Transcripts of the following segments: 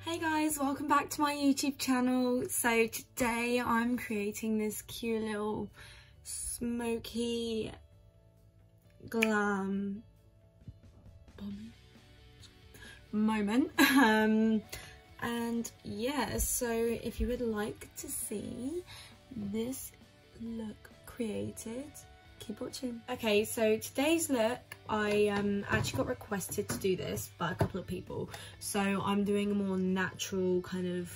Hey guys, welcome back to my YouTube channel. So today I'm creating this cute little smoky glam moment. And yeah, so if you would like to see this look created, keep watching. Okay, so today's look, I actually got requested to do this by a couple of people, so I'm doing a more natural kind of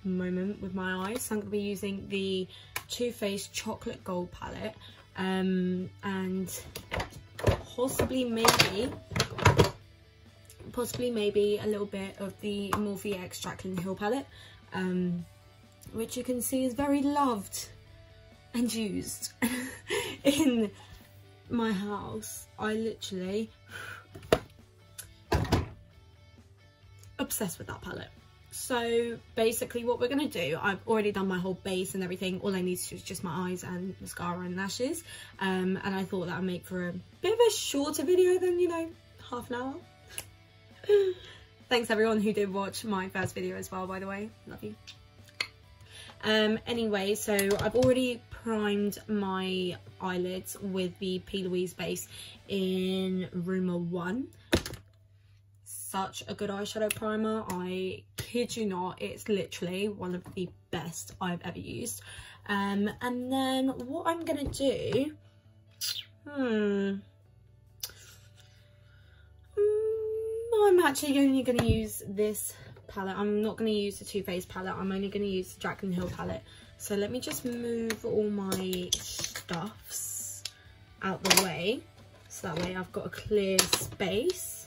moment with my eyes. So I'm going to be using the Too Faced chocolate gold palette, and possibly maybe a little bit of the Morphe X Jaclyn Hill palette, which you can see is very loved and used in my house. I literally obsessed with that palette. So basically what we're gonna do, I've already done my whole base and everything. All I need to do is just my eyes and mascara and lashes, and I thought that would make for a bit of a shorter video than, you know, half an hour. Thanks everyone who did watch my first video as well, by the way, love you. Anyway, so I've already primed my eyelids with the P. Louise base in Rumor 1. Such a good eyeshadow primer, I kid you not, it's literally one of the best I've ever used. And then what I'm gonna do, I'm actually only gonna use this palette. I'm not going to use the Too Faced palette, I'm only going to use the Jaclyn Hill palette. So let me just move all my stuffs out the way, so that way I've got a clear space.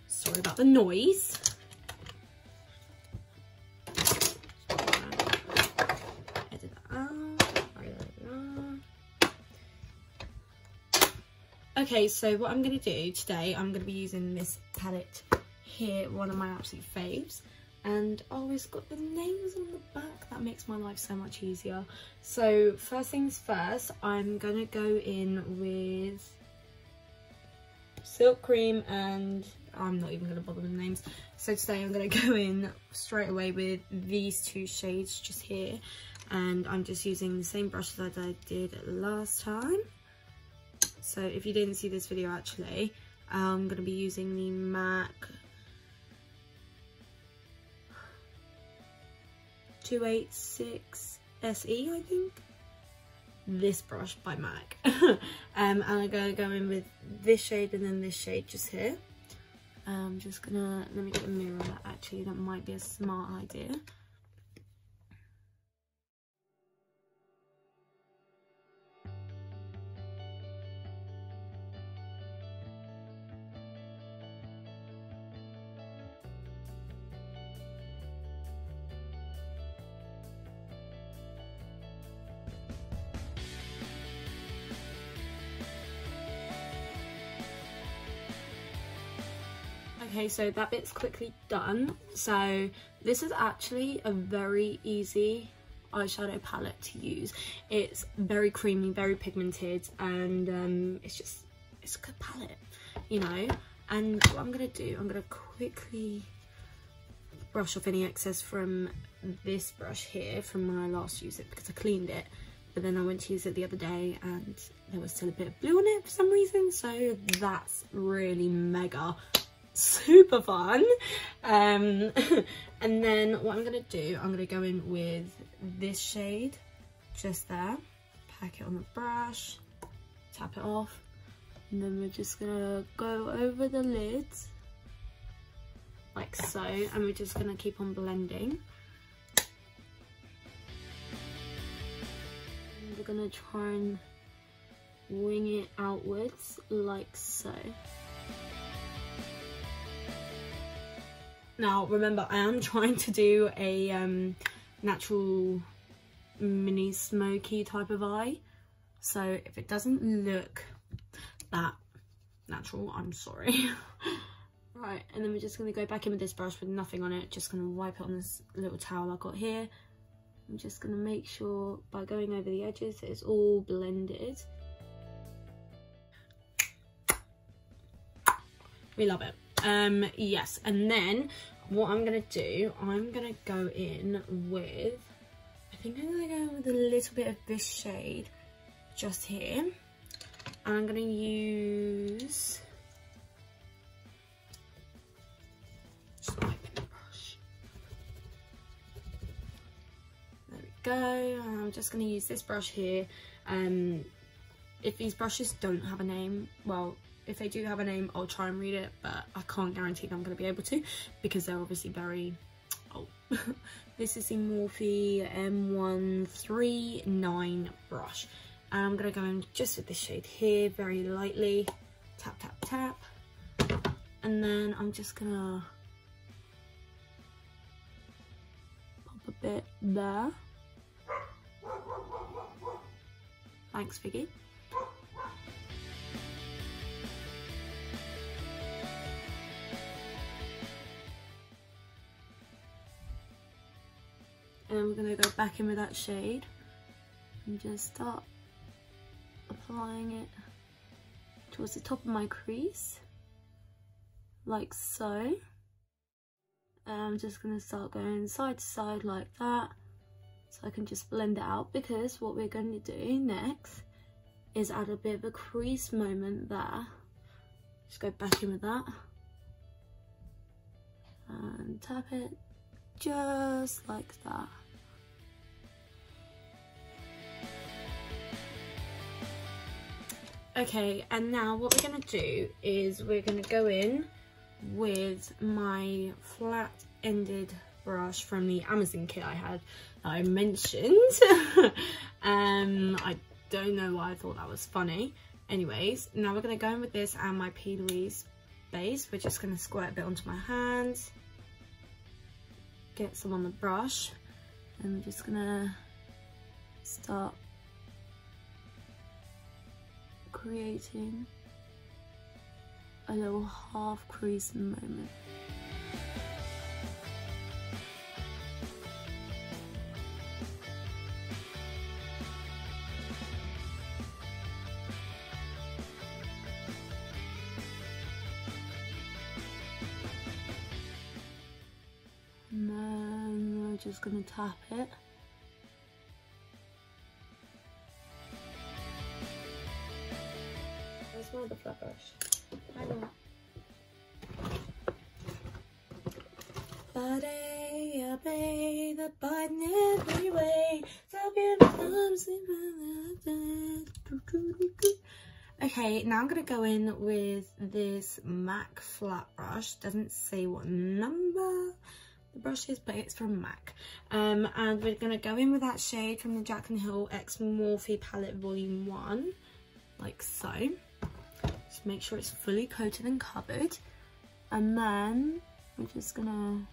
Sorry about the noise. Edit that out. Okay, so what I'm going to do today, I'm going to be using this palette here, one of my absolute faves, and oh, it's got the names on the back. That makes my life so much easier. So first things first, I'm gonna go in with Silk Cream, and I'm not even gonna bother with the names. So today I'm gonna go in straight away with these two shades just here, and I'm just using the same brush that I did last time. So if you didn't see this video, actually, I'm gonna be using the MAC 286 SE, I think. This brush by MAC. And I'm gonna go in with this shade and then this shade just here. I'm just gonna, let me get a mirror, actually, that might be a smart idea. Okay, so that bit's quickly done. So this is actually a very easy eyeshadow palette to use. It's very creamy, very pigmented, and it's a good palette, you know. And what I'm gonna do, I'm gonna quickly brush off any excess from this brush here from when I last used it, because I cleaned it, but then I went to use it the other day and there was still a bit of blue on it for some reason, so that's really mega super fun. And then what I'm gonna do, I'm gonna go in with this shade just there, pack it on the brush, tap it off, and then we're just gonna go over the lids like so, and we're just gonna keep on blending. And we're gonna try and wing it outwards like so. Now remember, I am trying to do a natural mini smoky type of eye, so if it doesn't look that natural, I'm sorry. Right, and then we're just going to go back in with this brush with nothing on it, just going to wipe it on this little towel I've got here. I'm just going to make sure by going over the edges that it's all blended. We love it. Yes, and then what I'm gonna do, I'm gonna go in with, I think I'm gonna go with a little bit of this shade just here, and I'm gonna use, just open the brush. There we go. I'm just gonna use this brush here. If these brushes don't have a name, well, if they do have a name, I'll try and read it, but I can't guarantee that I'm going to be able to, because they're obviously very old. This is the Morphe M139 brush. And I'm going to go in just with this shade here, very lightly. Tap, tap, tap. And then I'm just going to pop a bit there. Thanks, Figgy. And we're going to go back in with that shade and just start applying it towards the top of my crease, like so. And I'm just going to start going side to side like that, so I can just blend it out, because what we're going to do next is add a bit of a crease moment there. Just go back in with that and tap it just like that. Okay, and now what we're going to do is we're going to go in with my flat-ended brush from the Amazon kit I had that I mentioned. I don't know why I thought that was funny. Anyways, now we're going to go in with this and my P. Louise base. We're just going to squirt a bit onto my hands, get some on the brush, and we're just going to start creating a little half crease moment. And then we're just going to tap it. Where's the flat brush? Hang on. Body, I bathe the body in every way. So beautiful. Okay, now I'm going to go in with this MAC flat brush. Doesn't say what number the brush is, but it's from MAC. And we're going to go in with that shade from the Jack and Hill X Morphe Palette Volume 1, like so. Just make sure it's fully coated and covered. And then we're just going to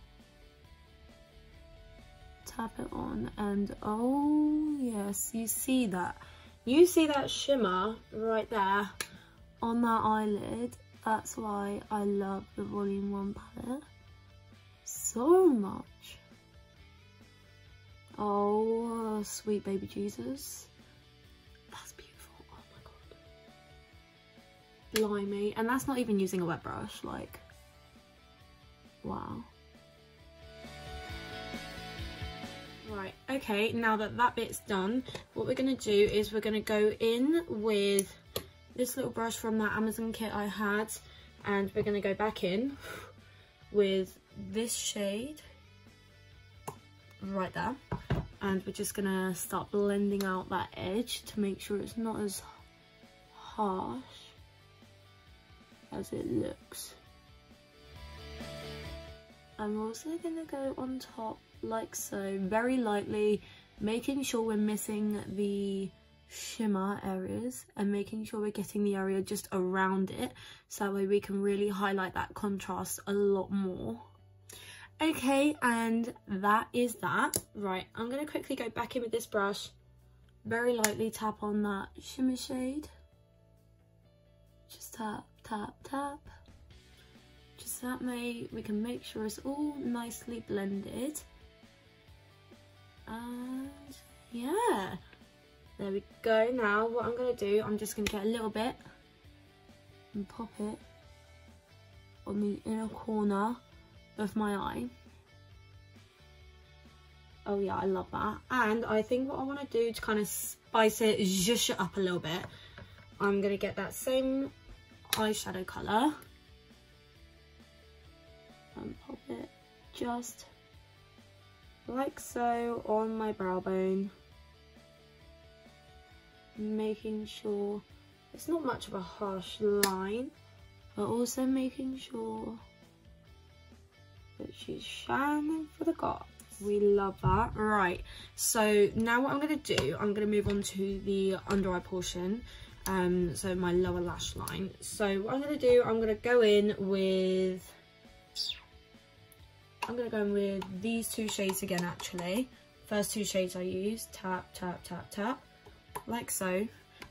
tap it on, and oh yes, you see that shimmer right there on that eyelid. That's why I love the Volume 1 palette so much. Oh, sweet baby Jesus, that's beautiful. Oh my god, blimey. And that's not even using a wet brush, like, wow. Right, okay, now that that bit's done, what we're going to do is we're going to go in with this little brush from that Amazon kit I had, and we're going to go back in with this shade right there, and we're just going to start blending out that edge to make sure it's not as harsh as it looks. I'm also going to go on top like so, very lightly, making sure we're missing the shimmer areas and making sure we're getting the area just around it, so that way we can really highlight that contrast a lot more. Okay, and that is that. Right, I'm going to quickly go back in with this brush, very lightly tap on that shimmer shade, just tap, tap, tap, just that way we can make sure it's all nicely blended. And yeah, there we go. Now what I'm going to do, I'm just going to get a little bit and pop it on the inner corner of my eye. Oh yeah, I love that. And I think what I want to do to kind of spice it, zhuzh it up a little bit, I'm going to get that same eyeshadow colour and pop it just like so on my brow bone, making sure it's not much of a harsh line, but also making sure that she's shining for the gods. We love that. Right, so now what I'm going to do, I'm going to move on to the under eye portion, so my lower lash line. So what I'm going to do, I'm going to go in with these two shades again actually. First two shades I use, tap, tap, tap, tap, like so.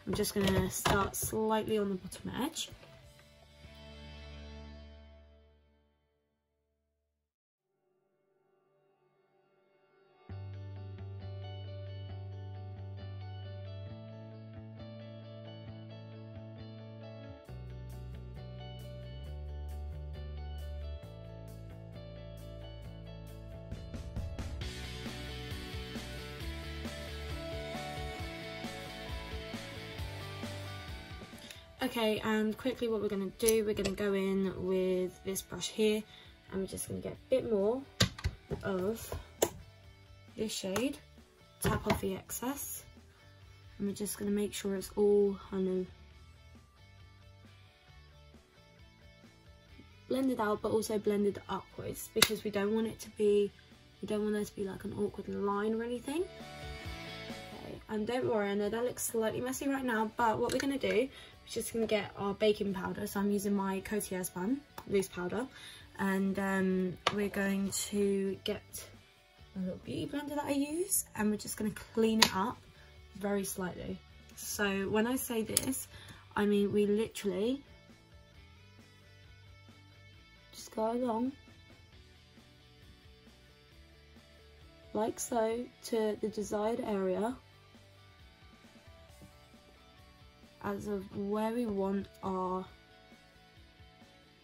I'm just going to start slightly on the bottom edge. Okay, and quickly what we're going to do, we're going to go in with this brush here, and we're just going to get a bit more of this shade, tap off the excess, and we're just going to make sure it's all kind of blended out, but also blended upwards, because we don't want there to be like an awkward line or anything. Okay, and don't worry, I know that looks slightly messy right now, but what we're going to do, we're just going to get our baking powder. So I'm using my Coty Spun loose powder, and we're going to get a little beauty blender that I use, and we're just going to clean it up very slightly. So when I say this, I mean we literally just go along like so to the desired area as of where we want our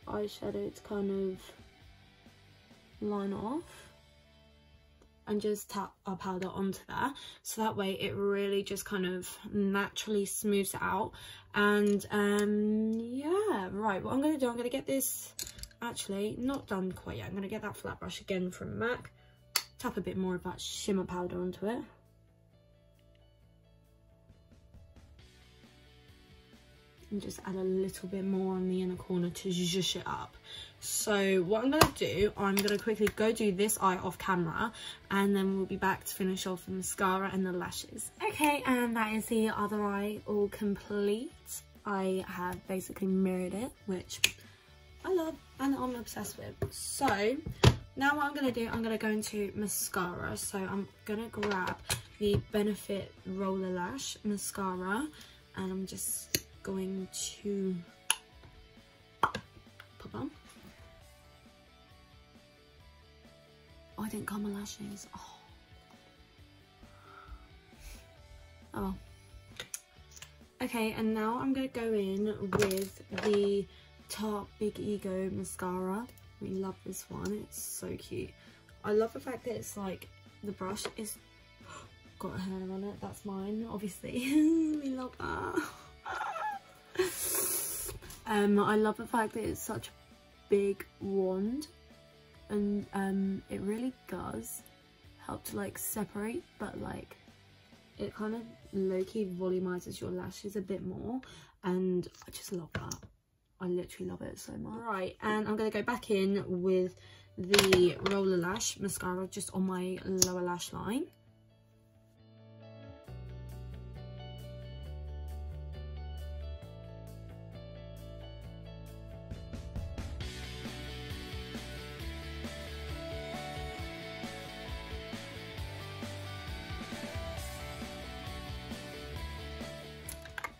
eyeshadow to kind of line off, and just tap our powder onto that, so that way it really just kind of naturally smooths it out. And yeah, right, what I'm going to do, I'm going to get this, actually not done quite yet, I'm going to get that flat brush again from MAC, tap a bit more of that shimmer powder onto it, and just add a little bit more on the inner corner to zhuzh it up. So what I'm going to do, I'm going to quickly go do this eye off camera, and then we'll be back to finish off the mascara and the lashes. Okay, and that is the other eye all complete. I have basically mirrored it, which I love and I'm obsessed with. So now what I'm going to do, I'm going to go into mascara. So I'm going to grab the Benefit Roller Lash mascara, and I'm just going to put on. Oh, I didn't cut my lashes. Oh. Okay, and now I'm going to go in with the Tarte Big Ego mascara. We love this one, it's so cute. I love the fact that it's like, the brush is got a hair on it, that's mine, obviously. We love that. I love the fact that it's such a big wand, and it really does help to like separate, but like it kind of low-key volumizes your lashes a bit more, and I just love that. I literally love it so much. Right, and I'm going to go back in with the Roller Lash mascara just on my lower lash line.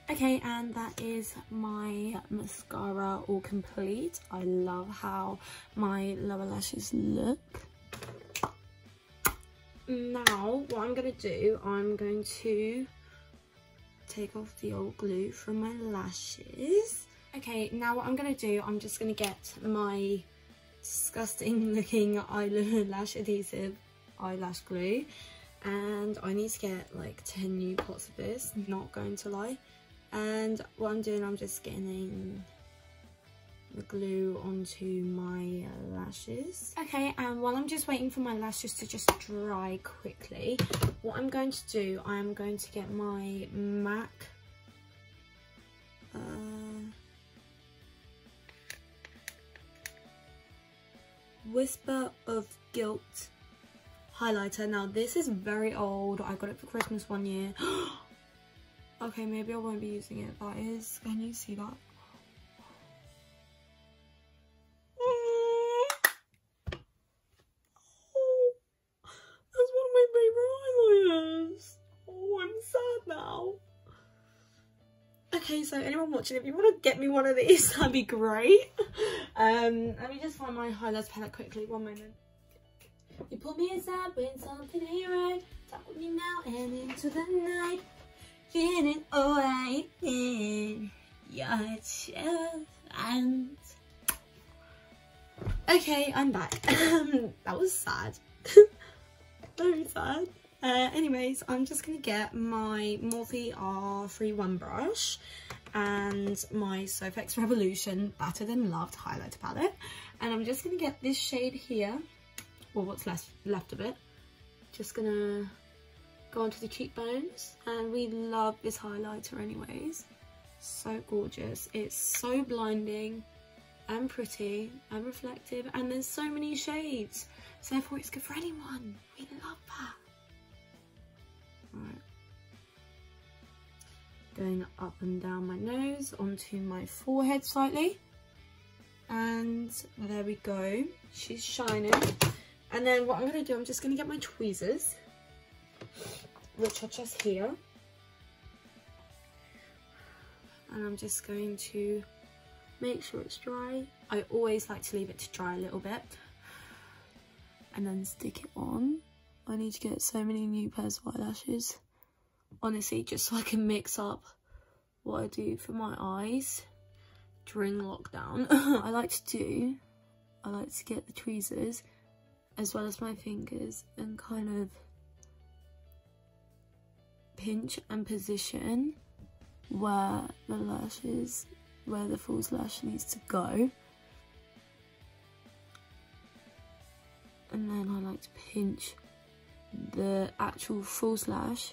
Okay, and that is my mascara all complete. I love how my lower lashes look. Now, what I'm going to do, I'm going to take off the old glue from my lashes. Okay, now what I'm going to do, I'm just going to get my disgusting looking eyelash adhesive, eyelash glue, and I need to get like 10 new pots of this, not going to lie. And what I'm doing, I'm just getting the glue onto my lashes. Okay, and while I'm just waiting for my lashes to just dry quickly, what I'm going to do, I'm going to get my MAC Whisper of Guilt highlighter. Now this is very old, I got it for Christmas one year. Okay, maybe I won't be using it. That is, can you see that? That's one of my favourite highlighters. Oh, I'm sad now. Okay, so anyone watching, if you want to get me one of these, that'd be great. Let me just find my highlights palette quickly, one moment. You pull me aside when something ain't right. Talk with me now and into the night. Feeling alright in your chest. And okay, I'm back. That was sad. Very sad. Anyways, I'm just gonna get my Morphe R31 brush and my Sofx Revolution Better Than Loved highlighter palette, and I'm just gonna get this shade here, or what's left of it. Just gonna go onto the cheekbones, and we love this highlighter anyways. So gorgeous. It's so blinding and pretty and reflective, and there's so many shades, so therefore it's good for anyone. We love that. Right. Going up and down my nose, onto my forehead slightly, and there we go. She's shining. And then what I'm going to do, I'm just going to get my tweezers, which are just here, and I'm just going to make sure it's dry. I always like to leave it to dry a little bit and then stick it on. I need to get so many new pairs of eyelashes, honestly, just so I can mix up what I do for my eyes during lockdown. I like to get the tweezers as well as my fingers and kind of pinch and position where the lashes, where the false lash needs to go. And then I like to pinch the actual false lash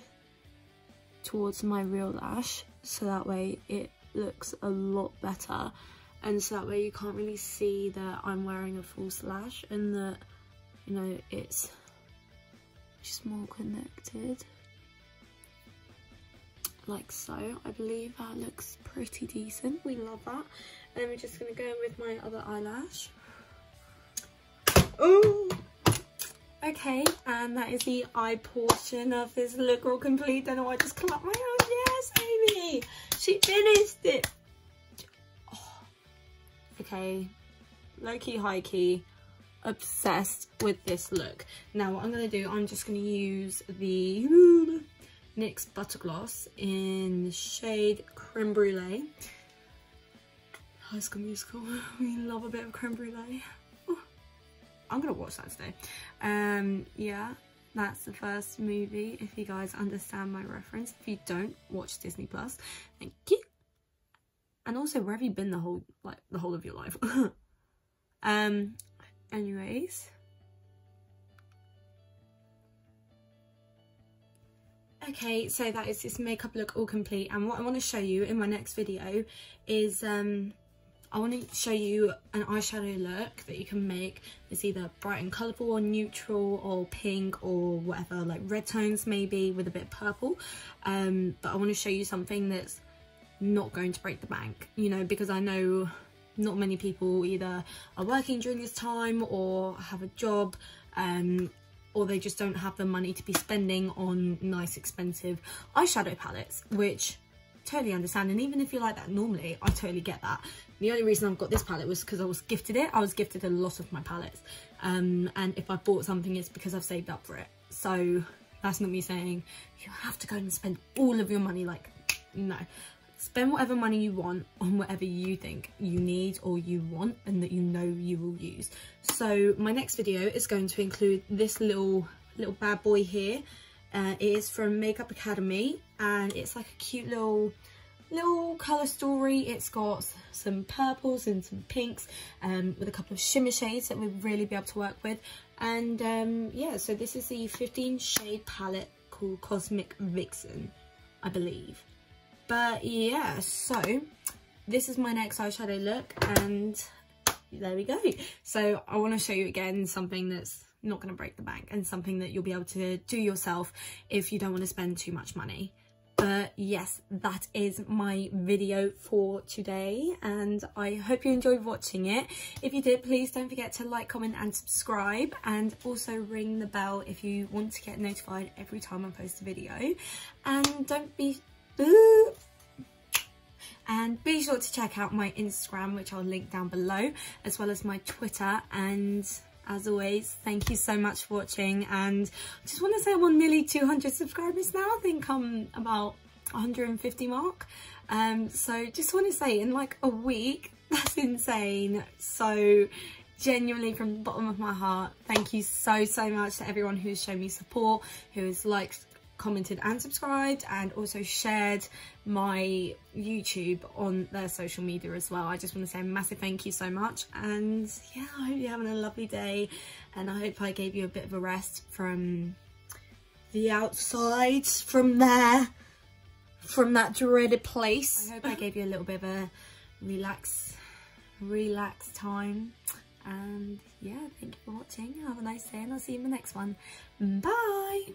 towards my real lash, so that way it looks a lot better, and so that way you can't really see that I'm wearing a false lash, and that, you know, it's just more connected, like so. I believe that looks pretty decent. We love that. And then we're just gonna go in with my other eyelash. Oh, okay, and that is the eye portion of this look all complete. Don't know why I just clapped my hands. Yes, Amy, she finished it. Oh. Okay, low key, high key, obsessed with this look. Now what I'm gonna do, I'm just gonna use the NYX Butter Gloss in the shade Creme Brulee. High School Musical, we love a bit of creme brulee. I'm gonna watch that today. Yeah, that's the first movie, if you guys understand my reference. If you don't, watch Disney Plus. Thank you. And also, where have you been the whole of your life? Anyways. Okay, so that is this makeup look all complete, and what I want to show you in my next video is I want to show you an eyeshadow look that you can make. It's either bright and colourful or neutral or pink or whatever, like red tones maybe with a bit of purple. But I want to show you something that's not going to break the bank, you know, because I know not many people either are working during this time or have a job, or they just don't have the money to be spending on nice expensive eyeshadow palettes, which totally understand. And even if you're like that normally, I totally get that. The only reason I've got this palette was because I was gifted it. I was gifted a lot of my palettes, and if I bought something, it's because I've saved up for it. So that's not me saying you have to go and spend all of your money, like, no. spend whatever money you want on whatever you think you need or you want and that you know you will use. So my next video is going to include this little bad boy here. It is from Makeup Academy, and it's like a cute little colour story. It's got some purples and some pinks with a couple of shimmer shades that we'll really be able to work with. And yeah, so this is the 15 shade palette called Cosmic Vixen, I believe. But yeah, so this is my next eyeshadow look, and there we go. So I want to show you again something that's not going to break the bank and something that you'll be able to do yourself if you don't want to spend too much money. But yes, that is my video for today, and I hope you enjoyed watching it. If you did, please don't forget to like, comment and subscribe, and also ring the bell if you want to get notified every time I post a video. And be sure to check out my Instagram, which I'll link down below, as well as my Twitter. And as always, thank you so much for watching, and I just want to say I'm on nearly 200 subscribers now. I think I'm about 150 mark. So just want to say, in like a week, that's insane. So genuinely, from the bottom of my heart, thank you so much to everyone who's shown me support, who has liked, commented and subscribed, and also shared my YouTube on their social media as well. I just want to say a massive thank you so much, and yeah, I hope you're having a lovely day, and I hope I gave you a bit of a rest from the outside, from that dreaded place. I hope I gave you a little bit of a relax time, and yeah, thank you for watching. Have a nice day, and I'll see you in the next one. Bye.